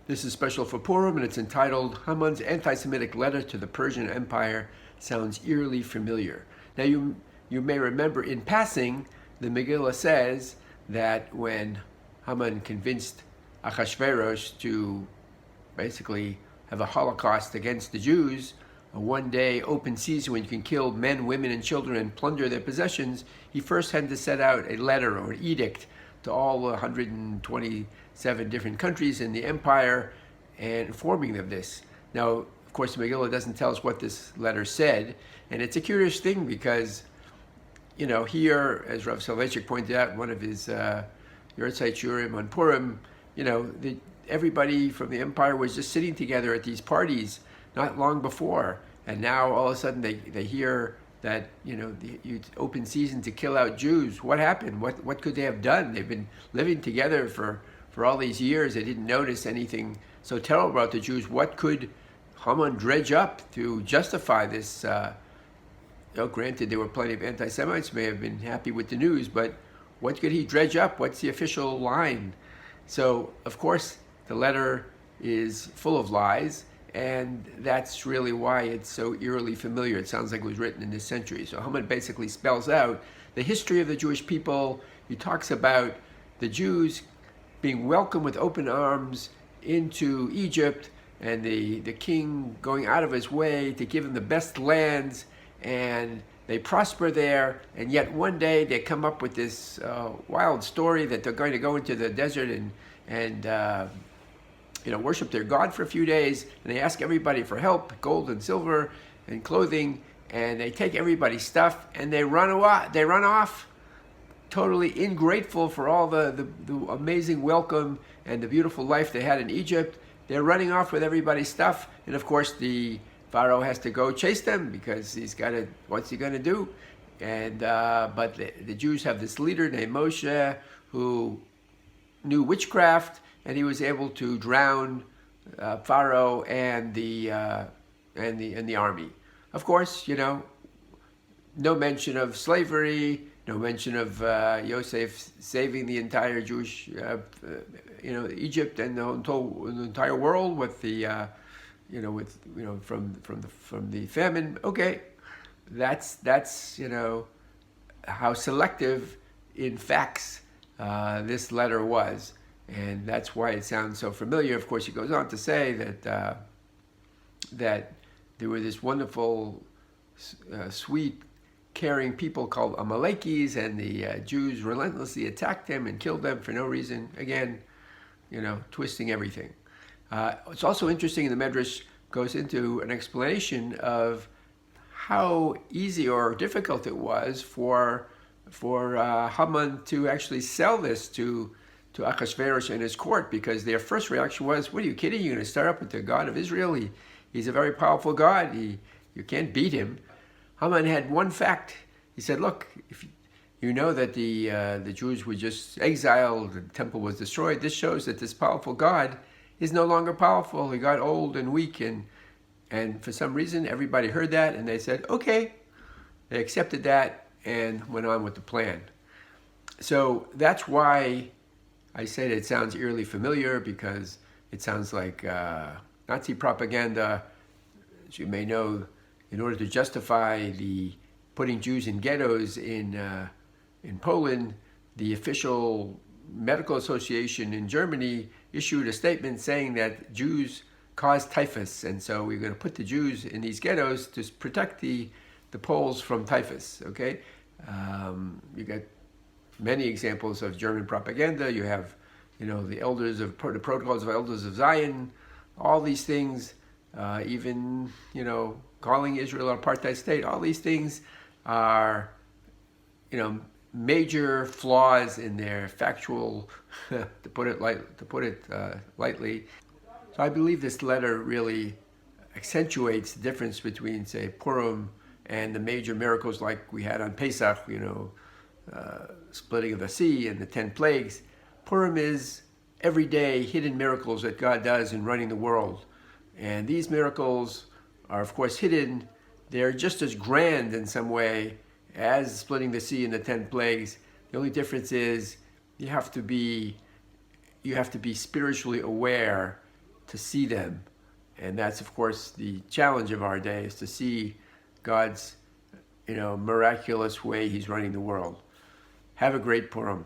This is special for Purim, and it's entitled Haman's Anti-Semitic Letter to the Persian Empire Sounds Eerily Familiar. Now, you may remember in passing, the Megillah says that when Haman convinced Achashverosh to basically have a Holocaust against the Jews, a one-day open season when you can kill men, women, and children and plunder their possessions, he first had to set out a letter or an edict to all 127 different countries in the empire and informing them of this. Now, of course, the Megillah doesn't tell us what this letter said, and it's a curious thing because, here, as Rav Soloveitchik pointed out in one of his Yortzeit Shurim on Purim, everybody from the empire was just sitting together at these parties not long before, and now all of a sudden they hear that it's open season to kill out Jews. What happened? What could they have done? They've been living together for all these years. They didn't notice anything so terrible about the Jews. What could Haman dredge up to justify this? Granted, there were plenty of anti-Semites may have been happy with the news, but what could he dredge up? What's the official line? So, of course, the letter is full of lies, and that's really why it's so eerily familiar. It sounds like it was written in this century. So Haman basically spells out the history of the Jewish people. He talks about the Jews being welcomed with open arms into Egypt, and the king going out of his way to give them the best lands, and they prosper there, and yet one day they come up with this wild story that they're going to go into the desert and worship their God for a few days, and they ask everybody for help, gold and silver and clothing, and they take everybody's stuff and they run off, totally ingrateful for all the amazing welcome and the beautiful life they had in Egypt. They're running off with everybody's stuff, and of course the Pharaoh has to go chase them because what's he going to do? And but the Jews have this leader named Moshe who knew witchcraft, and he was able to drown Pharaoh and the army. Of course, no mention of slavery, no mention of Yosef saving the entire Jewish, Egypt and the entire world with the, from the famine. Okay, that's how selective in facts this letter was. And that's why it sounds so familiar. Of course, he goes on to say that there were this wonderful, sweet, caring people called Amalekis, and the Jews relentlessly attacked them and killed them for no reason. Again, twisting everything. It's also interesting, the Midrash goes into an explanation of how easy or difficult it was for Haman to actually sell this to Achashverosh and his court, because their first reaction was, what are you kidding? You're going to start up with the God of Israel? He's a very powerful God. You can't beat him. Haman had one fact. He said, look, if you know that the Jews were just exiled, the temple was destroyed, this shows that this powerful God is no longer powerful. He got old and weak, and for some reason everybody heard that and they said, okay. They accepted that and went on with the plan. So that's why I said it sounds eerily familiar, because it sounds like Nazi propaganda. As you may know, in order to justify the putting Jews in ghettos in Poland, the official medical association in Germany issued a statement saying that Jews cause typhus, and so we're going to put the Jews in these ghettos to protect the Poles from typhus. Okay, you got many examples of German propaganda. You have, the elders of the protocols of elders of Zion, all these things, even, calling Israel an apartheid state. All these things are, major flaws in their factual, to put it lightly. So I believe this letter really accentuates the difference between, say, Purim and the major miracles like we had on Pesach, splitting of the sea and the 10 plagues. Purim is everyday hidden miracles that God does in running the world. And these miracles are, of course, hidden. They're just as grand in some way as splitting the sea and the 10 plagues. The only difference is you have to be spiritually aware to see them. And that's, of course, the challenge of our day, is to see God's, miraculous way He's running the world. Have a great Purim.